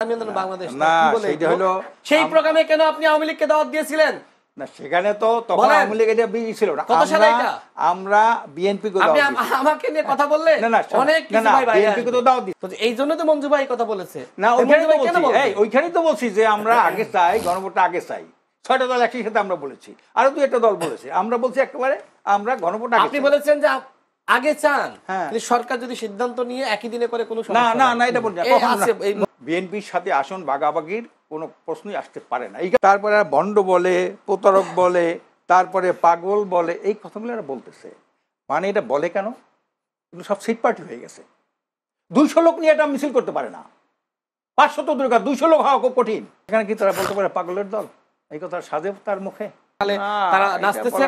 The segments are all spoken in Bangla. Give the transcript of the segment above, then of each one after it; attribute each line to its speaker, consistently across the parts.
Speaker 1: বাংলাদেশ সেই প্রোগ্রামে কেন আপনি আওয়ামী লীগকে দাওয়াত দিয়েছিলেন?
Speaker 2: না, সেখানে তো তখন আওয়ামী লীগ এটা ছিল না।
Speaker 1: কত সালে এটা?
Speaker 2: আমরা বিএনপি কে
Speaker 1: দাওয়াত দিয়েছি। আমাকে নিয়ে কথা বললে অনেক কিছু ভাই
Speaker 2: বিএনপি কে তো দাওয়াত দিয়েছি।
Speaker 1: এই জন্য তো মঞ্জু ভাই কথা বলেছে।
Speaker 2: না, ওইখানেই তো বলছি যে আমরা আগে চাই, গণভোটটা আগে চাই। 6টা দল একই সাথে আমরা বলেছি, আরো 2-1টা দল বলেছে। আমরা বলছি একেবারে আমরা গণভোট আগে।
Speaker 1: আপনি বলেছেন যে আগে চান, সরকার যদি সিদ্ধান্ত নিয়ে একই দিনে করে কোনো
Speaker 2: সমস্যা না। না, এটা বলছি বিএনপির সাথে আসন ভাগাভাগির কোনো প্রশ্নই আসতে পারে না। তারপরে ভণ্ড বলে, প্রতারক বলে, তারপরে পাগল বলে, এই কথাগুলো এরা বলতেছে। মানে এটা বলে কেন? সব সিট পার্টি হয়ে গেছে। 200 লোক নিয়ে এটা মিছিল করতে পারে না। 500 দরকার, 200 লোক হওয়া খুব কঠিন। এখানে কি তারা বলতে পারে পাগলের দল? এই কথা সাজে তার মুখে।
Speaker 1: তারা নাচতেছে।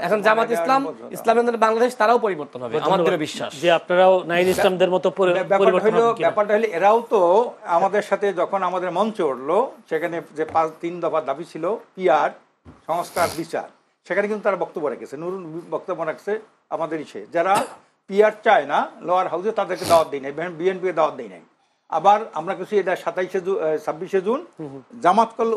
Speaker 1: এখন জামাত ইসলাম, ইসলামী আন্দোলন বাংলাদেশ, তারাও পরিবর্তন হবে আমাদের বিশ্বাস যে আপনারাও নাহিদ ইসলামদের মতো পরিবর্তন হবে।
Speaker 2: ব্যাপারটা হলো এরাও তো আমাদের সাথে যখন আমাদের মঞ্চে উঠলো, সেখানে যে 3 দফা দাবি ছিল, পিআর, সংস্কার, বিচার, সেখানে কিন্তু তারা বক্তব্য রেখেছে। নুরুল বক্তব্য রাখছে আমাদের যারা পিআর চায় না লোয়ার হাউসে, তাদেরকে দাওয়াত দেয় নাই, বিএনপি দাওয়াত দেয় নাই। আবার আমরা কিছু এটা 26শে জুন, জামাত করল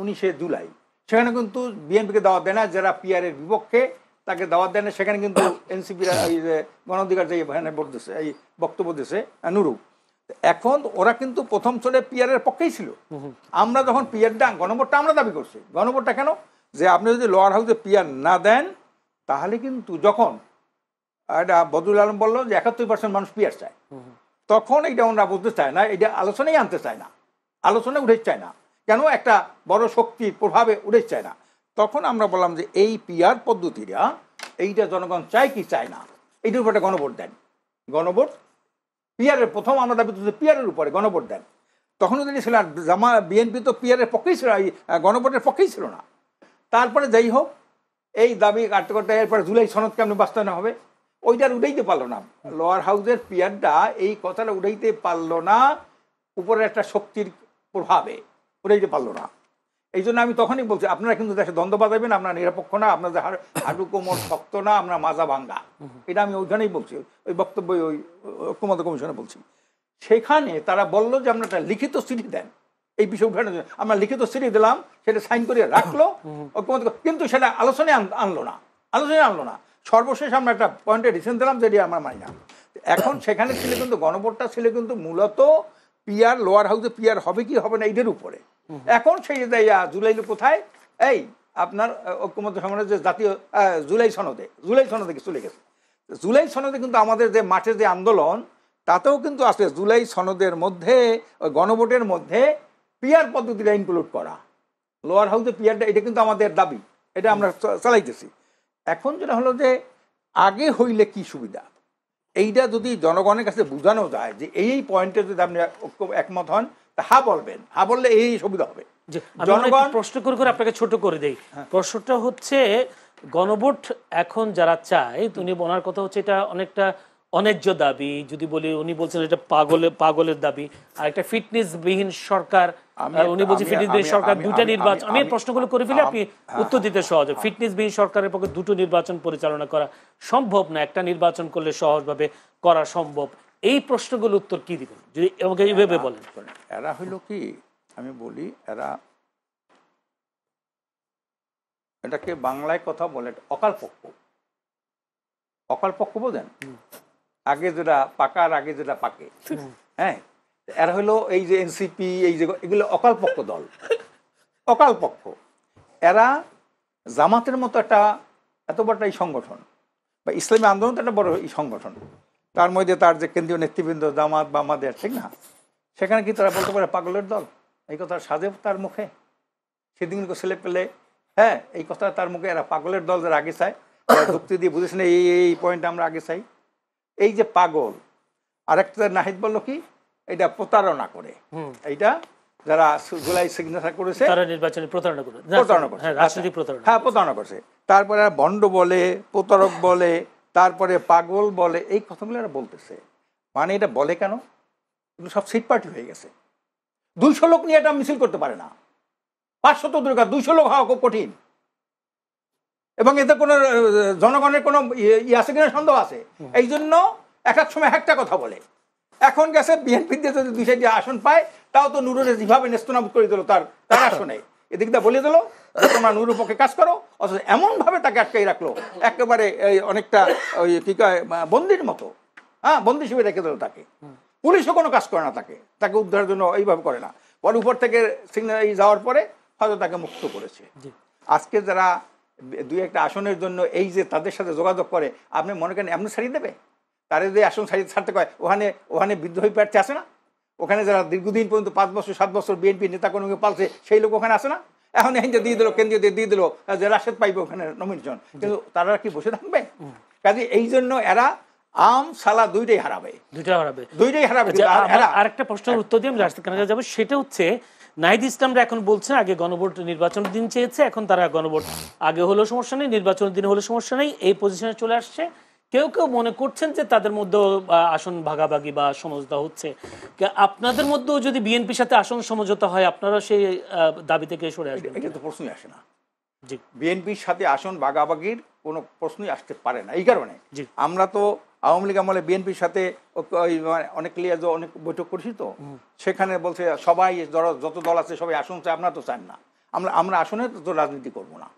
Speaker 2: 19শে জুলাই, সেখানে কিন্তু বিএনপিকে দাওয়াত দেয় না। যারা পিআর এর বিপক্ষে তাকে দাওয়াত দেয় না। সেখানে কিন্তু এনসিপির এই যে গণ অধিকার যে ভোট দিচ্ছে, এই বক্তব্য দিচ্ছে নুরু। এখন ওরা কিন্তু প্রথম চলে পিআর এর পক্ষেই ছিল। আমরা যখন পিআরটা গণভোটটা আমরা দাবি করছি, গণভোটটা কেন যে আপনি যদি লোয়ার হাউসে পিআর না দেন, তাহলে কিন্তু যখন এটা বদরুল আলম বললো যে 71% মানুষ পিআর চায়, তখন এইটা ওরা বুঝতে চায় না, এটা আলোচনাই আনতে চায় না, আলোচনায় উঠে চায় না। কেন? একটা বড় শক্তির প্রভাবে উঠে চায় না। তখন আমরা বললাম যে এই পিআর পদ্ধতিটা, এইটা জনগণ চায় কি চায় না, এইটার উপরে গণভোট দেন। গণভোট পিআরের প্রথম আমরা দাবি পিআরের উপরে গণভোট দেন। তখন যদি ছিল বিএনপি তো পিআরের পক্ষেই ছিল, গণভোটের পক্ষেই ছিল না। তারপরে যাই হোক, এই দাবি কাটতে করতে এরপরে জুলাই সনদ কেমন বাস্তবায়ন হবে, ওইটার উঠাইতে পারলো না। লোয়ার হাউসের পিআরটা এই কথাটা উঠাইতে পারলো না, উপরে একটা শক্তির প্রভাবে উঠাইতে পারলো না। এই জন্য আমি তখনই বলছি, আপনারা কিন্তু দেশে দ্বন্দ্ব বাজাবেন, আপনারা নিরপেক্ষ না, আপনাদের হাঁটু কোমর শক্ত না, আমরা মাজা ভাঙ্গা। এটা আমি ওইখানেই বলছি, ওই বক্তব্য ওই ঐক্যমত্য কমিশনে বলছি। সেখানে তারা বললো যে আপনারা একটা লিখিত চিঠি দেন এই বিষয় উঠানোর জন্য। আমরা লিখিত চিঠি দিলাম, সেটা সাইন করিয়ে রাখলো ঐক্যমত্য, কিন্তু সেটা আলোচনায় আনলো না। সর্বশেষ আমরা একটা পয়েন্টে ডিসিশন দিলাম যেটি আমরা মানি না। এখন সেখানে ছিল কিন্তু গণভোটটা ছিল কিন্তু মূলত পিআর, লোয়ার হাউসে পিআর হবে কি হবে না এইটার উপরে। এখন সেই জুলাই কোথায়, এই আপনার ঐক্যমত্য সম্মেলনের যে জাতীয় জুলাই সনদে চলে গেছে। জুলাই সনদে কিন্তু আমাদের যে মাঠে যে আন্দোলন, তাতেও কিন্তু আছে জুলাই সনদের মধ্যে, ওই গণভোটের মধ্যে পিআর পদ্ধতিটা ইনক্লুড করা, লোয়ার হাউসে পিআরটা, এটা কিন্তু আমাদের দাবি, এটা আমরা চালাইতেছি। এখন যেটা হলো যে আগে হইলে কি সুবিধা, এইটা যদি জনগণের কাছে বোঝানো যায় যে এই পয়েন্টে যদি আপনি একমত হন, তা হা বলবেন, হা বললে এই সুবিধা হবে।
Speaker 3: জনগণ প্রশ্ন করে আপনাকে ছোট করে দেই। প্রশ্নটা হচ্ছে গণভোট এখন যারা চায়, উনি ওনার কথা হচ্ছে এটা অনেকটা অন্যায্য দাবি যদি বলি, উনি বলছেন এটা পাগলের দাবি। আর একটা ফিটনেসবিহীন সরকার, উনি বলছেন ফিটনেসবিহীন সরকার, 2টা নির্বাচন। আমি প্রশ্নগুলো করে ফেলে আপনি উত্তর দিতে সহজ। ফিটনেসবিহীন সরকারের পক্ষে 2টো নির্বাচন পরিচালনা করা সম্ভব না, একটা নির্বাচন করলে সহজভাবে করা সম্ভব। এই প্রশ্নগুলো উত্তর কি দিবেন যদি আমাকে এইভাবে বলেন?
Speaker 2: এরা হইল কি, আমি বলি, এরা এটাকে বাংলায় কথা বলে অকাল পক্ষ বোঝেন, আগে যেটা পাকার আগে যেটা পাকে। হ্যাঁ, এরা হলো এই যে এনসিপি, এই যে এগুলো অকাল পক্ষ দল, অকাল পক্ষ। এরা জামাতের মতো একটা এত বড় এই সংগঠন, বা ইসলামী আন্দোলন তো একটা বড় এই সংগঠন, তার মধ্যে তার যে কেন্দ্রীয় নেতৃবৃন্দ জামাত বা আমাদের, ঠিক না, সেখানে কি তারা বলতে পারে পাগলের দল? এই কথা সাজে তার মুখে, সেদিন ছেলে পেলে, হ্যাঁ, এই কথা তার মুখে। এরা পাগলের দল যারা আগে চায়, যুক্তি দিয়ে বুঝেছেন এই পয়েন্ট আমরা আগে চাই। এই যে পাগল, আরেকটা নাহিদ বললো কি, এটা প্রতারণা করে, এইটা যারা জুলাই সিগনেচার করেছে
Speaker 3: তারা নির্বাচনে প্রতারণা
Speaker 2: করছে। তারপরে ভণ্ড বলে, প্রতারক বলে, তারপরে পাগল বলে, এই কথাগুলো এরা বলতেছে। মানে এটা বলে কেন? সব সিট পার্টি হয়ে গেছে। 200 লোক নিয়ে এটা মিছিল করতে পারে না। 500 দরকার, 200 লোক হওয়া খুব কঠিন। এবং এতে কোনো জনগণের কোনো আছে কিনা সন্দেহ আছে। এই জন্য এক এক সময় একটা কথা বলে, এখন গেছে বিএনপি দিয়ে যদি 200টি আসন পায়, তাও তো নুরুরে যেভাবে নেস্তনাবুদ করে দিল তার আসনে, এদিক দিয়ে বলে দিল তোমরা নুরুর পক্ষে কাজ করো, অথচ এমনভাবে তাকে আটকাই রাখলো একেবারে অনেকটা ওই কি কয় বন্দির মতো, হ্যাঁ বন্দি হিসেবে রেখে দিল তাকে। পুলিশও কোনো কাজ করে না, তাকে উদ্ধারের জন্য এইভাবে করে না। পরে উপর থেকে সিগন্যাল যাওয়ার পরে হয়তো তাকে মুক্ত করেছে। আজকে যারা 2-1টা আসনের জন্য এই যে তাদের সাথে যোগাযোগ করে, আপনি মনে করেন এমনি ছাড়িয়ে দেবে? তারা যদি আসন ছাড়তে কয়, ওখানে বিদ্রোহী প্রার্থী আছে না? ওখানে যারা দীর্ঘদিন পর্যন্ত 5 বছর 7 বছর বিএনপি নেতা কর্মীকে পালছে, সেই লোক ওখানে আছে না? এখন এইটা দিয়ে দিল, কেন্দ্রীয় দিয়ে দিল যে রাশেদ পাইবে ওখানে নমিনেশন, কিন্তু তারা কি বসে থাকবে? কাজে এই জন্য এরা আম সালা দুইটাই হারাবে।
Speaker 3: আরেকটা প্রশ্নের উত্তর দিয়ে আমি রাশেদ খানের যাবো, সেটা হচ্ছে নাহিদ ইসলামরা এখন বলছেন আগে গণভোট নির্বাচনের দিন চেয়েছে, এখন তারা গণভোট আগে হলেও সমস্যা নেই, নির্বাচনের দিন হলেও সমস্যা নেই, এই পজিশনে চলে আসছে। কেউ কেউ মনে করছেন যে তাদের মধ্যে আসন ভাগাভাগি বা সমঝোতা হচ্ছে। আপনাদের মধ্যেও যদি বিএনপির সাথে আসন সমঝোতা হয়, আপনারা সেই দাবি থেকে সরে আসবেন?
Speaker 2: এটা তো প্রশ্নই আসে না। বিএনপির সাথে আসন ভাগাভাগির কোনো প্রশ্নই আসতে পারে না। এই কারণে আমরা তো আওয়ামী লীগ আমলে বিএনপির সাথে অনেক অনেক বৈঠক করছি, তো সেখানে বলছে সবাই যত দল আছে সবাই আসন চায়, আপনারা তো চান না। আমরা আসনে তো রাজনীতি করবো না।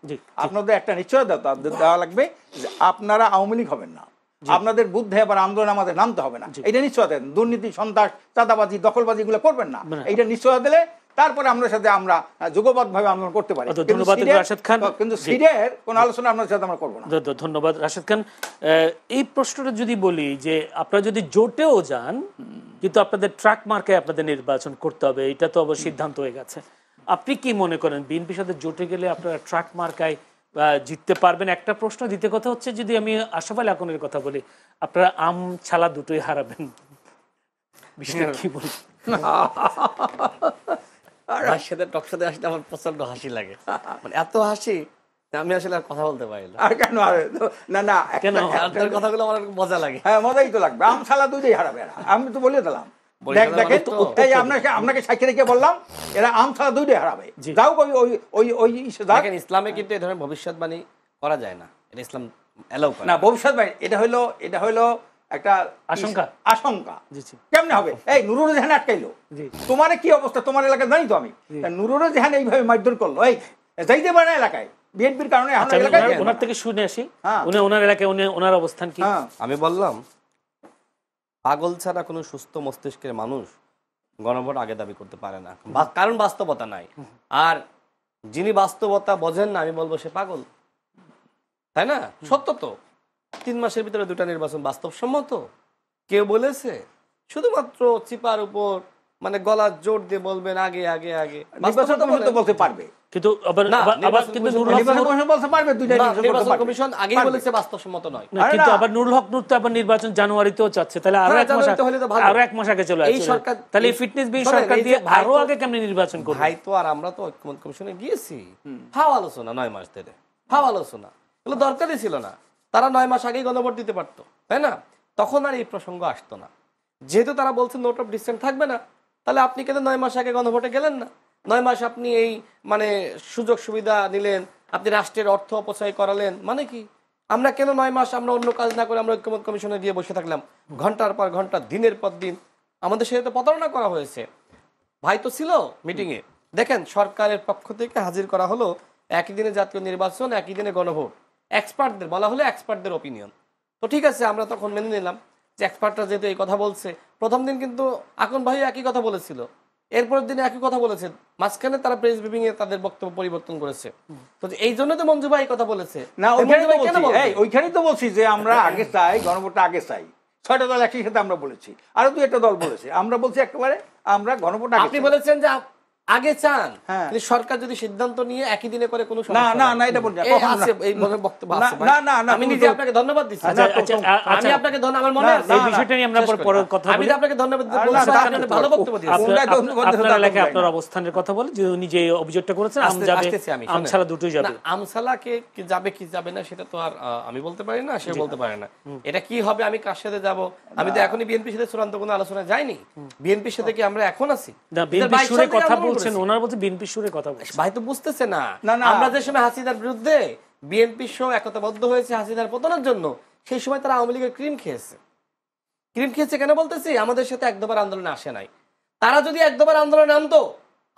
Speaker 2: আপনাদের একটা নিশ্চয়তা দেওয়া লাগবে যে আপনারা আওয়ামী লীগ হবেন না, আপনাদের বুদ্ধে আবার আন্দোলন আমাদের নামতে হবে না, এইটা নিশ্চয়তা দেন। দুর্নীতি, সন্ত্রাস, চাঁদাবাজি, দখলবাজি এগুলো করবেন না, এইটা নিশ্চয়তা দিলে তারপরে আমাদের সাথে আমরা যুগপৎ ভাবে আন্দোলন করতে পারি।
Speaker 3: ধন্যবাদ রাশেদ খান,
Speaker 2: কিন্তু সিটের কোনো আলোচনা আপনার সাথে আমরা করবো না।
Speaker 3: ধন্যবাদ রাশেদ খান। এই প্রশ্নটা যদি বলি যে আপনারা যদি জোটেও যান, কিন্তু আপনাদের ট্রাক মার্কায় আপনাদের নির্বাচন করতে হবে, এটা তো অবশ্য সিদ্ধান্ত হয়ে গেছে। আপনি কি মনে করেন বিএনপির সাথে জোটে গেলে আপনারা ট্রাক মার্কায় জিততে পারবেন? একটা প্রশ্ন। দ্বিতীয় কথা হচ্ছে, যদি আমি আশরাফ আলী আকনের কথা বলি, আপনারা আম ছালা দুটোই হারাবেন, বিষয়টা কি বলবেন?
Speaker 1: তার সাথে টকশোতে আসলে আমার প্রচন্ড হাসি লাগে, মানে এত হাসি আমি আসলে আর কথা বলতে পারি না।
Speaker 2: আর কেন? না
Speaker 1: কেন? আপনার কথাগুলো আমার মজা লাগে।
Speaker 2: হ্যাঁ, মজাই তো লাগবে। আম ছালা দুটোই হারাবে এরা, আমি তো বলে দিলাম। আপনাকে সাক্ষী রেখে বললাম এরা আম ছাড়া দুইটাই হারাবে। যাও ইসলামে
Speaker 1: কিন্তু এই ধরনের ভবিষ্যৎবাণী করা যায় না, এটা ইসলাম এলাও করে
Speaker 2: না। ভবিষ্যৎবাণী এটা হইলো একটা আশঙ্কা। কেমনে হবে? এই নুরুল জাহান আটকাইলো, তোমার কি অবস্থা তোমার এলাকায় জানি তো আমি। নুরুল জাহান এইভাবে মারধর করলো, এই যাইতে পারে না এলাকায় বিএনপির কারণে।
Speaker 3: ওনার থেকে শুনে আসি, উনি ওনার এলাকায় ওনার অবস্থান কি?
Speaker 1: আমি বললাম পাগল ছাড়া কোনো সুস্থ মস্তিষ্কের মানুষ গণভোট আগে দাবি করতে পারে না, কারণ বাস্তবতা নাই। আর যিনি বাস্তবতা বোঝেন না, আমি বলবো সে পাগল, তাই না? সত্য তো, 3 মাসের ভিতরে 2টা নির্বাচন বাস্তবসম্মত। কেউ বলেছে? শুধুমাত্র চিপার উপর মানে গলা জোর দিয়ে বলবেন আগে আগে আগে,
Speaker 2: বলতে পারবে,
Speaker 3: কিন্তু নুরুল হক নূর তো আবার নির্বাচন জানুয়ারিতেও চাচ্ছে, তাহলে আরো এক মাস আগে চলে আসছে। তাহলে ফিটনেস বিল সরকার দিয়ে আরো আগে কেমনে নির্বাচন করবে?
Speaker 1: ভাই তো আর আমরা তো ঐক্যমত্য কমিশনে গিয়েছি, হাও আলোচনা 9 মাস ধরে, হাও আলোচনা, এগুলো দরকারই ছিল না। তারা 9 মাস আগেই গণভোট দিতে পারতো, তাই না? তখন আর এই প্রসঙ্গ আসতো না। যেহেতু তারা বলছে নোট অফ ডিসেন্ট থাকবে না, তাহলে আপনি কেন 9 মাস আগে গণভোটে গেলেন না? 9 মাস আপনি এই মানে সুযোগ সুবিধা নিলেন, আপনি রাষ্ট্রের অর্থ অপচয় করালেন, মানে কি? আমরা কেন 9 মাস আমরা অন্য কাজ না করে আমরা ঐক্যমত্য কমিশনে গিয়ে বসে থাকলাম ঘন্টার পর ঘন্টা, দিনের পর দিন? আমাদের সাথে তো প্রতারণা করা হয়েছে। ভাই তো ছিল মিটিংয়ে, দেখেন সরকারের পক্ষ থেকে হাজির করা হলো একই দিনে জাতীয় নির্বাচন, একই দিনে গণভোট। এক্সপার্টদের বলা হলো এক্সপার্টদের ওপিনিয়ন। তো ঠিক আছে, আমরা তখন মেনে নিলাম যে এক্সপার্টরা যেহেতু এই কথা বলছে। প্রথম দিন কিন্তু আকন ভাই একই কথা বলেছিল, এরপরের দিনে একই কথা বলেছে, মাঝখানে তারা প্রেস ব্রিফিং এ তাদের বক্তব্য পরিবর্তন করেছে। তো এই জন্য তো মঞ্জু ভাই কথা বলেছে
Speaker 2: না, ওইখানেই তো বলছি যে আমরা আগে চাই, গণভোটটা আগে চাই। 6টা দল একই সাথে আমরা বলেছি, আরো 2-1টা দল বলেছে, আমরা বলছি একেবারে আমরা গণভোট আগে।
Speaker 1: আপনি বলেছেন যে আগে চান, সরকার যদি সিদ্ধান্ত নিয়ে একই দিনে করে কোনো
Speaker 2: না না না, এটা বলছি
Speaker 1: এই বক্তব্য আছে। না না না, আমি নিজে আপনাকে ধন্যবাদ দিচ্ছি। আমি আপনাকে আমার মনে আছে
Speaker 3: এই বিষয়টা নিয়ে আমরা পরে কথা বলবো।
Speaker 1: আমি আপনাকে ধন্যবাদ বলছি, আপনি ভালো বক্তব্য দিয়েছেন।
Speaker 3: আপনার এলাকায় আপনার অবস্থানের কথা বলে যে উনি যে অভিযোগটা করেছেন আমছালা দুটোই যাবে।
Speaker 1: আমছালাকে কি যাবে কি যাবে না সেটা তো আর আমি বলতে পারি না, সে বলতে পারে না। এটা কি হবে, আমি কার সাথে যাব? আমি তো এখনই বিএনপির সাথে চূড়ান্ত কোনো আলোচনা যাইনি। বিএনপির সাথে কি আমরা এখন আছি?
Speaker 3: না, বিএনপির সুরে কথা বলছেন, ওনার বলতে বিএনপির সুরে কথা বলছেন।
Speaker 1: ভাই তো বুঝতেছে না, আমরা যে সময় হাসিনার বিরুদ্ধে বিএনপির সহ একতাবদ্ধ হয়েছে হাসিনার পতনের জন্য, সেই সময় তারা আওয়ামী লীগের ক্রিম খেয়েছে। ক্রিম খেয়েছে কেন বলতেছি, আমাদের সাথে এক দফার আন্দোলনে আসে নাই। তারা যদি এক দফার আন্দোলনে নামতো,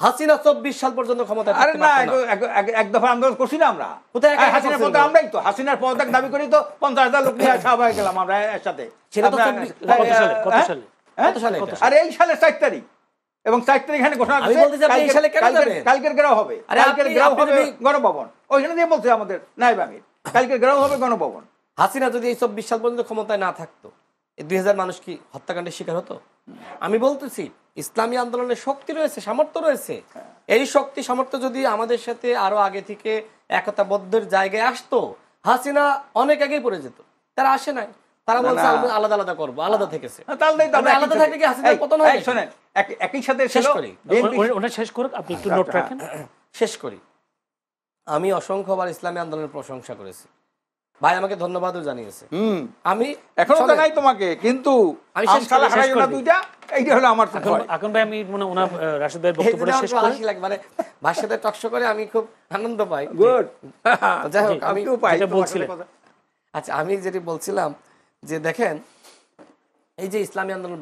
Speaker 1: হাসিনা 24 সাল পর্যন্ত ক্ষমতায়
Speaker 2: আরে
Speaker 1: থাকতে
Speaker 2: না,
Speaker 1: পারতো না।
Speaker 2: এক দফা আন্দোলন করছি না আমরা।
Speaker 1: কোথায় একা একা
Speaker 2: হাসিনার
Speaker 1: করছেন
Speaker 2: পদে
Speaker 1: তো?
Speaker 2: আমরাই তো, হাসিনার পদত্যাগ দাবি করি তো 50,000 লোক নিয়ে সবাই গেলাম আমরা একসাথে।
Speaker 1: সেটা তো
Speaker 2: আমরা-
Speaker 1: 24
Speaker 3: কত সালে কত সালে
Speaker 2: হ্যাঁ?
Speaker 1: কত সালে এটা?
Speaker 2: আর এই সালে 4 তারিখ, এবং 4 তারিখ এখানে ঘোষণা
Speaker 1: আমি
Speaker 2: করছে
Speaker 1: বলতে চাই আপনি এই সালে কেন যাবেন?
Speaker 2: কালকের গ্রাম হবে,
Speaker 1: আরে
Speaker 2: কালকের
Speaker 1: আপনি-
Speaker 2: গ্রাম
Speaker 1: আপনি
Speaker 2: হবে
Speaker 1: যদি-
Speaker 2: গণভবন, ওইখানে দিয়ে বলছে আমাদের নায়েব আমির, কালকের গ্রাম হবে গণভবন।
Speaker 1: হাসিনা যদি এই 24 সাল পর্যন্ত ক্ষমতায় না থাকতো, এই 2000 মানুষ কি হত্যাকাণ্ডের শিকার হতো? আমি বলতেছি ইসলামী আন্দোলনের শক্তি রয়েছে, সামর্থ্য রয়েছে। এই শক্তি সামর্থ্য যদি আমাদের সাথে আরো আগে থেকে একতাবদ্ধের জায়গায় আসতো, হাসিনা অনেক আগেই পড়ে যেত। তারা আসে নাই, তারা বলছে
Speaker 2: না।
Speaker 1: আমরা আলাদা আলাদা করবো, আলাদা থেকেছে।
Speaker 2: তাহলে তো
Speaker 1: আমরা আলাদা থাকলে কি হাসিনার পতন হয়?
Speaker 2: শোনেন, একই সাথে
Speaker 1: শেষ
Speaker 2: ছিল
Speaker 1: করি।
Speaker 2: BNP
Speaker 3: ওটা শেষ করুক, আপনি একটু নোট রাখেন।
Speaker 1: শেষ করি। আমি অসংখ্যবার ইসলামী আন্দোলনের প্রশংসা করেছি, ভাই আমাকে ধন্যবাদও জানিয়েছে। আমি
Speaker 2: এখনো তো
Speaker 1: শোনেন,
Speaker 2: নাই তোমাকে, কিন্তু
Speaker 1: আমি শেষ
Speaker 2: আমসালা
Speaker 1: করি, শেষ
Speaker 2: হারাইও না
Speaker 3: করি।
Speaker 2: দুইটা, এইটা হলো আমার তো ভয়।
Speaker 3: এখন ভাই আমি মনে ওনার রাশেদ ভাইয়ের
Speaker 1: এই
Speaker 3: বক্তব্যটা
Speaker 1: জন্য
Speaker 3: শেষ
Speaker 1: আমার
Speaker 3: করি।
Speaker 1: হাসি লাগে, মানে ভাইয়ের সাথে টকশো করে আমি খুব আনন্দ পাই।
Speaker 2: গুড,
Speaker 1: যাই হোক, আমি
Speaker 2: আমিও পাই
Speaker 3: যেটা
Speaker 2: তোমার সাথে
Speaker 3: বলছিলেন।
Speaker 2: কথা।
Speaker 1: আচ্ছা, আমি যেটি বলছিলাম যে দেখেন, এই যে ইসলামী আন্দোলন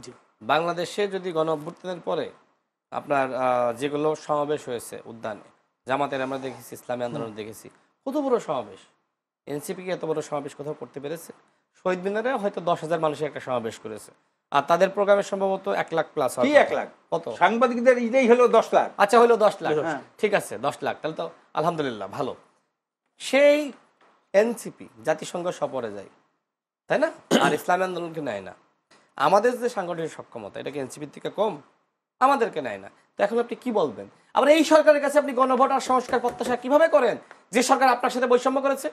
Speaker 3: জি।
Speaker 1: বাংলাদেশে যদি গণ অভ্যুত্থানের পরে আপনার যেগুলো সমাবেশ হয়েছে উদ্যানে, জামাতের আমরা দেখেছি, ইসলামী আন্দোলন দেখেছি, কত বড় সমাবেশ। এনসিপি কি এত বড় সমাবেশ কোথাও করতে পেরেছে? শহীদ মিনারে হয়তো 10,000 মানুষের একটা সমাবেশ করেছে, আর তাদের প্রোগ্রামের সম্ভবত 1 লাখ প্লাস।
Speaker 2: কি 1 লাখ?
Speaker 1: কত?
Speaker 2: সাংবাদিকদের ইটাই হলো 10 লাখ।
Speaker 1: আচ্ছা, হলো 10 লাখ।
Speaker 2: হ্যাঁ।
Speaker 1: ঠিক আছে, 10 লাখ, তাহলে তো আলহামদুলিল্লাহ ভালো। সেই এনসিপি জাতিসংঘ সফরে যায়, তাই না? আর ইসলামী আন্দোলনকে নেয় না। আমাদের যে সাংগঠনিক সক্ষমতা, এটা কি এনসিপির থেকে কম? আমাদেরকে নেয় না। তো এখন আপনি কি বলবেন? আবার এই সরকারের কাছে আপনি গণভোট আর সংস্কার প্রত্যাশা কিভাবে করেন, যে সরকার আপনার সাথে বৈষম্য করেছে?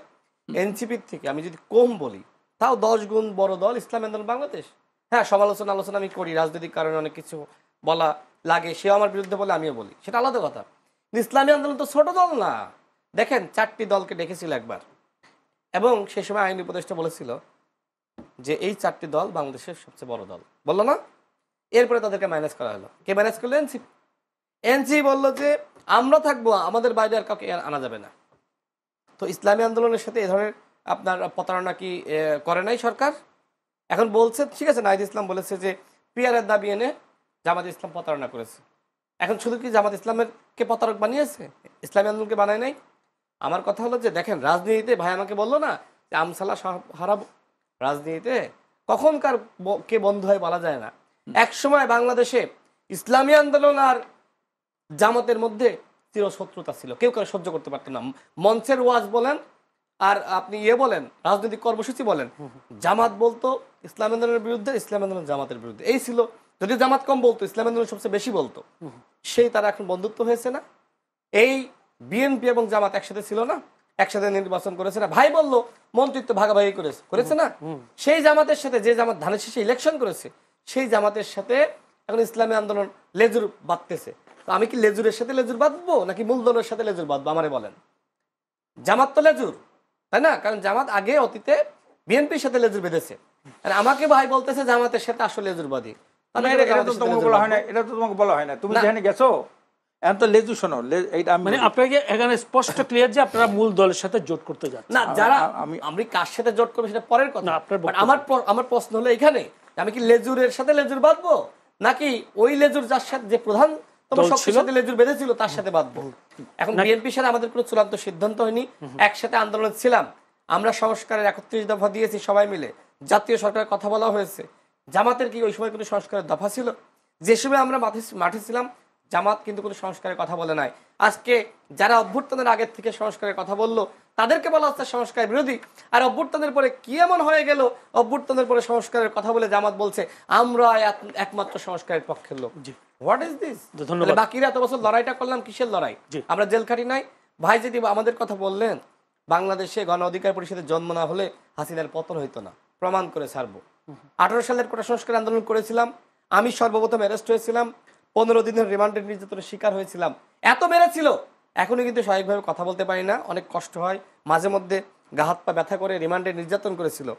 Speaker 1: এনসিপির থেকে আমি যদি কম বলি, তাও 10 গুণ বড় দল ইসলামী আন্দোলন বাংলাদেশ। হ্যাঁ, সমালোচনা আলোচনা আমি করি, রাজনৈতিক কারণে অনেক কিছু বলা লাগে, সেও আমার বিরুদ্ধে বলে, আমিও বলি, সেটা আলাদা কথা। কিন্তু ইসলামী আন্দোলন তো ছোট দল না। দেখেন, 4টি দলকে ডেকেছিল একবার, এবং সে সময় আইন উপদেষ্টা বলেছিল যে এই 4টি দল বাংলাদেশের সবচেয়ে বড় দল, বললো না? এরপরে তাদেরকে ম্যানেজ করা হলো। কে ম্যানেজ করলো? এনসিপি। এনসিপি বললো যে আমরা থাকবো, আমাদের বাইরে আর কাউকে আনা যাবে না। তো ইসলামী আন্দোলনের সাথে এ ধরনের আপনার প্রতারণা কি করে নাই সরকার? এখন বলছে ঠিক আছে, নাহিদ ইসলাম বলেছে যে পিয়ারের দাবি এনে জামাত ইসলাম প্রতারণা করেছে। এখন শুধু কি জামাত ইসলামের কে প্রতারক বানিয়েছে, ইসলামী আন্দোলনকে বানায় নাই? আমার কথা হলো যে দেখেন, রাজনীতিতে ভাই আমাকে বললো না যে আমসালা হারাবো, রাজনীতিতে কখনকার কে বন্ধু হয় বলা যায় না। এক সময় বাংলাদেশে ইসলামী আন্দোলন আর জামাতের মধ্যে চিরশত্রুতা ছিল, কেউ কেউ সহ্য করতে পারতো না। মঞ্চের ওয়াজ বলেন আর আপনি বলেন, রাজনৈতিক কর্মসূচি বলেন, জামাত বলতো ইসলামী আন্দোলনের বিরুদ্ধে, ইসলামী আন্দোলন জামাতের বিরুদ্ধে, এই ছিল। যদি জামাত কম বলতো, ইসলামী আন্দোলন সবচেয়ে বেশি বলতো। সেই তারা এখন বন্ধুত্ব হয়েছে না? এই বিএনপি এবং জামাত একসাথে ছিল না, একসাথে নির্বাচন করেছে না, ভাই বললো মন্ত্রিত্ব ভাগাভাগি করেছে না? সেই জামাতের সাথে, যে জামাত ধানের শেষে ইলেকশন করেছে, সেই জামাতের সাথে এখন ইসলামী আন্দোলন লেজুর বাঁধতেছে। তো আমি কি লেজুরের সাথে লেজুর বাঁধবো, নাকি মূলদলের সাথে লেজুর বাঁধবো? আমারে বলেন। জামাত তো লেজুর, তাই না? কারণ জামাত আগে অতীতে বিএনপির সাথে লেজুর বেঁধেছে, আর আমাকে ভাই বলতেছে জামাতের সাথে আসলে লেজুর বাঁধি।
Speaker 2: এটা তো তোমাকে বলা হয় না, এটা তো তোমাকে বলা হয় না। তুমি যেখানে গেছো এখন তো লেজু শোনো, এইটা
Speaker 3: মানে আপনাকে এখানে স্পষ্ট ক্লিয়ার যে আপনারা মূল দলের সাথে জোট করতে যাচ্ছেন
Speaker 1: না। যারা আমি কার সাথে জোট করবো সেটা পরের কথা। আমার প্রশ্ন হলো এখানে, আমি কি লেজুরের সাথে লেজুর বাঁধবো, নাকি ওই লেজুর যার সাথে, যে প্রধান শক্তির সাথে লেজুর বেঁধেছিল তার সাথে বাঁধবো? এখন বিএনপির সাথে আমাদের কোনো চূড়ান্ত সিদ্ধান্ত হয়নি। একসাথে আন্দোলন ছিলাম আমরা, সংস্কারের 31 দফা দিয়েছি সবাই মিলে, জাতীয় সরকারের কথা বলা হয়েছে। জামাতের কি ওই সময় কোনো সংস্কারের দফা ছিল? যে সময় আমরা মাঠে ছিলাম, জামাত কিন্তু কোনো সংস্কারের কথা বলে নাই। আজকে যারা অভ্যুত্থানের আগের থেকে সংস্কারের কথা বললো, তাদেরকে বলা হচ্ছে সংস্কার বিরোধী। আর অভ্যুত্থানের পরে কি এমন হয়ে গেল, অভ্যুত্থানের পরে সংস্কারের কথা বলে জামাত বলছে আমরা একমাত্র সংস্কারের পক্ষের লোক। What is this?
Speaker 3: ধন্যবাদ।
Speaker 1: বাকিরা এত বছর লড়াইটা করলাম, কিসের লড়াই? আমরা জেল খাটি নাই? ভাই যদি আমাদের কথা বললেন, বাংলাদেশে গণ অধিকার পরিষদের জন্ম না হলে হাসিনার পতন হইতো না, প্রমাণ করে ছাড়বো। 18 সালের কোটা সংস্কার আন্দোলন করেছিলাম, আমি সর্বপ্রথম অ্যারেস্ট হয়েছিলাম, 15 দিনের রিমান্ডের নির্যাতনের শিকার হয়েছিলাম। এত মেরেছিল, এখনো কিন্তু স্বাভাবিকভাবে কথা বলতে পারি না, অনেক কষ্ট হয়, মাঝে মধ্যে গা হাত পা ব্যথা করে, রিমান্ডে নির্যাতন করেছিল।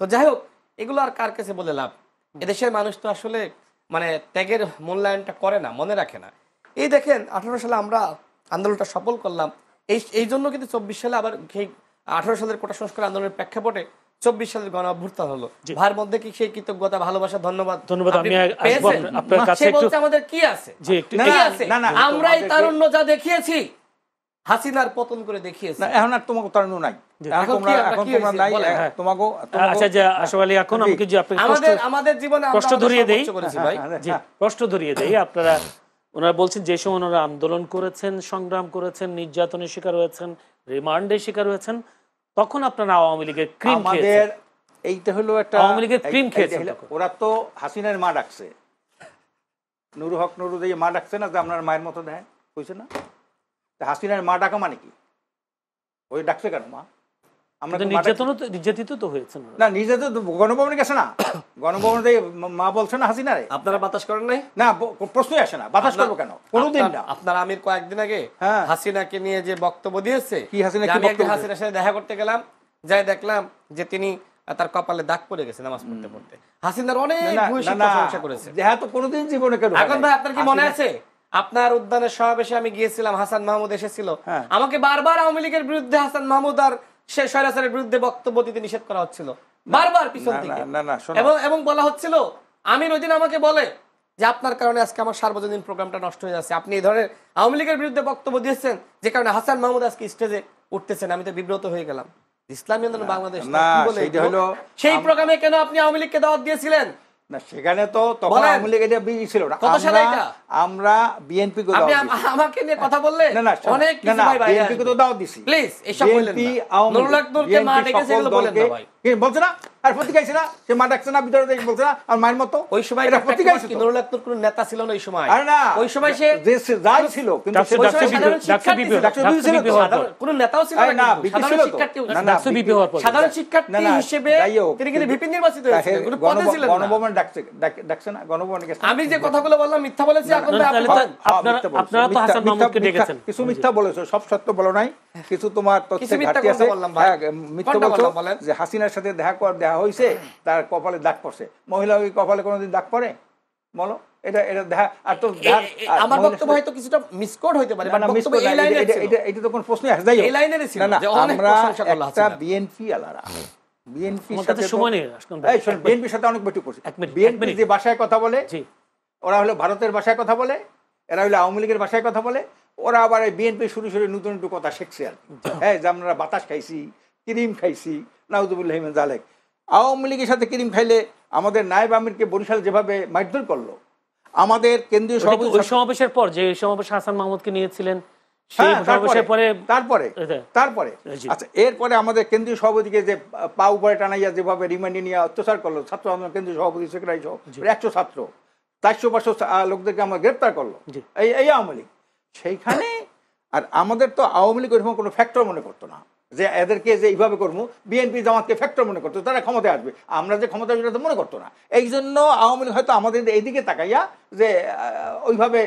Speaker 1: তো যাই হোক, এগুলো আর কার কাছে বলে লাভ? এদেশের মানুষ তো আসলে মানে ত্যাগের মূল্যায়নটা করে না, মনে রাখে না। এই দেখেন 18 সালে আমরা আন্দোলনটা সফল করলাম, এই জন্য কিন্তু 24 সালে আবার 18 সালের কোটা সংস্কার আন্দোলনের প্রেক্ষাপটে 24 সালের গণ অভ্যুত্থান হলো, ভাইয়ের মধ্যে কি সেই কৃতজ্ঞতা, ভালোবাসা, ধন্যবাদ
Speaker 3: আমি আসবো আপনার কাছে।
Speaker 1: সে বলছে আমাদের কি আছে? কি আছে? আমরাই তারুণ্য যা দেখিয়েছি, হাসিনার পতন করে দেখিয়েছি।
Speaker 2: এখন আর তোমাকে তারুণ্য নাই,
Speaker 3: আমাদের জীবনে প্রশ্ন ধরিয়ে দেই ভাই, প্রশ্ন ধরিয়ে দেই। আপনারা ওনারা বলছেন যে সময় ওনারা আন্দোলন করেছেন, সংগ্রাম করেছেন, নির্যাতনের শিকার হয়েছেন, রিমান্ডের শিকার হয়েছেন, তখন আপনারা আওয়ামী লীগের ক্রিম খেয়েছেন।
Speaker 2: এইটা হলো একটা
Speaker 3: আওয়ামী লীগের ক্রিম খেয়েছেন।
Speaker 2: ওরা তো হাসিনার মা ডাকছে, নুরু হক নুরু দিয়ে মা ডাকছে না, যে আপনার মায়ের মতো দেয় কইছে না? হাসিনার মা ডাকা মানে কি? ওই ডাকছে কেন মা? আমরা
Speaker 3: নির্যাতিত তো হয়েছেন
Speaker 2: না, নির্যাতিত গণভবনে গেছে না, গণভবনে দিয়ে মা বলছে না হাসিনারে
Speaker 1: আপনারা বাতাস করেন নাই?
Speaker 2: না, প্রশ্নই আসে না, বাতাস করবো কেন? কোনোদিন না।
Speaker 1: আপনার আমির কয়েকদিন আগে হাসিনাকে নিয়ে যে বক্তব্য দিয়েছে,
Speaker 2: কি হাসিনা
Speaker 1: হাসিনার সাথে দেখা করতে গেলাম, যাই দেখলাম যে তিনি তার কপালে দাগ পড়ে গেছে নামাজ পড়তে পড়তে। হাসিনার অনেক প্রশংসা করেছে।
Speaker 2: দেখা তো কোনোদিন জীবনে কেন।
Speaker 1: এখন ভাই আপনার কি মনে আছে, আপনার উদ্যানের সমাবেশে আমি গিয়েছিলাম, হাসান মাহমুদ এসেছিল, আমাকে বারবার আওয়ামী লীগের বিরুদ্ধে, হাসান মাহমুদ আর স্বৈরাচারের বিরুদ্ধে বক্তব্য দিতে নিষেধ করা হচ্ছিল বারবার পিছন থেকে, এবং বলা হচ্ছিল, আমির ওই দিন আমাকে বলে যে আপনার কারণে আজকে আমার সার্বজনীন প্রোগ্রামটা নষ্ট হয়ে যাচ্ছে, আপনি এই ধরনের আওয়ামী লীগের বিরুদ্ধে বক্তব্য দিয়েছেন যে কারণে হাসান মাহমুদ আজকে স্টেজে উঠতেছেন। আমি তো বিব্রত হয়ে গেলাম। ইসলামী আন্দোলন বাংলাদেশ সেই প্রোগ্রামে কেন আপনি আওয়ামী লীগকে দাওয়াত দিয়েছিলেন?
Speaker 2: না, সেখানে তো তখন আওয়ামী লীগ এটা ছিল না।
Speaker 1: কত সালে এটা?
Speaker 2: আমরা বিএনপি কে
Speaker 1: আপনি আমাকে নিয়ে কথা বললে অনেক কিছু ভাই ভাই
Speaker 2: বিএনপি কে তো দাও দিছি।
Speaker 1: প্লিজ এসব বলেন না। নুরুল আকবরকে মা ডেকেছে এগুলো বলেন না ভাই।
Speaker 2: কি বলছ না? আর প্রতিকাইছে না, সে মা ডাকছে না, ভিতরে দেখে বলছ না আর মায়ের মতো।
Speaker 1: ওই সময় এটা প্রতিকাইছে। নুরুল আকবর কোন নেতা ছিল না ওই সময়।
Speaker 2: আরে না,
Speaker 1: ওই সময় সে
Speaker 2: যাই ছিল, কিন্তু
Speaker 1: ওই সময় সাধারণ শিক্ষার্থী ছিল, কোন নেতাও ছিল না, সাধারণ শিক্ষার্থী, সাধারণ শিক্ষার্থী হিসেবে তিনি কিন্তু ভিপি নির্বাচিত হয়েছিলেন, কোন পদে ছিলেন না।
Speaker 2: গণভবন ডাকছে না, গণভবনে গেছে।
Speaker 1: আমি যে কথাগুলো বললাম মিথ্যা বলেছি, এখন
Speaker 3: আপনারা তো হাসান মাহমুদকে ডেকেছেন।
Speaker 2: কিছু মিথ্যা বলেছো, সব সত্য বলো নাই, কিছু তোমার তথ্যে ঘাটতি আছে। মিথ্যা বলছো যে হাসিনার সাথে দেখা হয়েছে, তার কপালে দাগ পড়ছে। মহিলা ওই কপালে কোনোদিন দাগ পড়ে বলো? এটা দেখা আর তো
Speaker 1: আমার বক্তব্য হয়তো কিছুটা মিসকোড হইতে পারে, বাট বক্তব্য এই লাইনে ছিল,
Speaker 2: এটা তো কোনো প্রশ্নই আসে। যাই হোক,
Speaker 1: এই লাইনেরই ছিল
Speaker 2: না,
Speaker 1: যে অনেক প্রশংসা করল
Speaker 2: একটা বিএনপি আলারা, বিএনপির সাথে সময় নেই, বিএনপির সাথে অনেক বৈঠক করছে। বিএনপি যে ভাষায় কথা বলে, ওরা হলো ভারতের ভাষায় কথা বলে, এরা হলো আওয়ামী লীগের ভাষায় কথা বলে। ওরা আবার এই বিএনপি শুরু নতুন একটু কথা শিখছে আর কি। হ্যাঁ, যে আমরা বাতাস খাইছি, ক্রিম খাইছি, নাউজুবিল্লাহ মিন যালিক। আওয়ামী লীগের সাথে ক্রিম খাইলে আমাদের নায়েব আমিরকে বরিশাল যেভাবে মারধর করলো, আমাদের কেন্দ্রীয়
Speaker 3: সমাবেশের পর যে সমাবেশ হাসান মাহমুদকে নিয়েছিলেন,
Speaker 2: তারপরে আচ্ছা, এরপরে আমাদের কেন্দ্রীয় সভাপতিকে যে পা উপরে টানাইয়া যেভাবে রিমান্ডে নিয়ে অত্যাচার করলো, ছাত্র আন্দোলন কেন্দ্রীয় সভাপতি সেক্রেটারি সহ 100 ছাত্র, 400-500 লোকদেরকে আমরা গ্রেপ্তার করলো এই আওয়ামী লীগ। সেইখানে আর আমাদের তো আওয়ামী লীগ ওইরকম কোনো ফ্যাক্টর মনে করতো না যে এদেরকে যে এইভাবে করবো। বিএনপি জামাতকে ফ্যাক্টর মনে করতো, তারা ক্ষমতায় আসবে, আমরা যে ক্ষমতা আসবে তো মনে করতো না। এই জন্য আওয়ামী লীগ হয়তো আমাদের এইদিকে তাকাইয়া যে ওইভাবে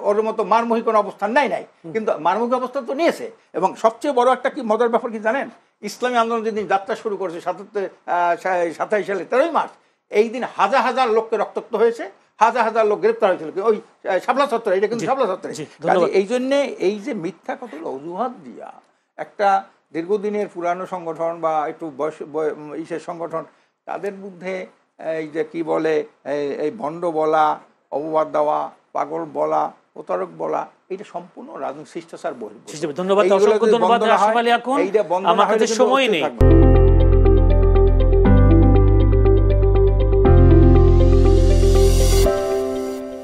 Speaker 2: ওর মতো মারমুখী কোনো অবস্থান নাই, কিন্তু মারমুখী অবস্থান তো নিয়েছে। এবং সবচেয়ে বড় একটা কি মজার ব্যাপার কি জানেন, ইসলামী আন্দোলন যেদিন যাত্রা শুরু করেছে 27 সালে 13ই মার্চ, এই দিন হাজার হাজার লোককে রক্তাক্ত হয়েছে, হাজার হাজার লোক গ্রেপ্তার হয়েছিল ওই শাপলা চত্বরে। এটা কিন্তু শাপলা চত্বরে। এই জন্যে এই যে মিথ্যা কতগুলো অজুহাত দিয়া একটা দীর্ঘদিনের পুরানো সংগঠন বা একটু ইসের সংগঠন, তাদের মধ্যে এই যে কি বলে এই ভণ্ড বলা, অপবাদ দেওয়া, পাগল বলা, প্রতারক বলা, এটা সম্পূর্ণ রাজনৈতিক শিষ্টাচার বহির্ভূত।
Speaker 3: ধন্যবাদ, অসংখ্য ধন্যবাদ।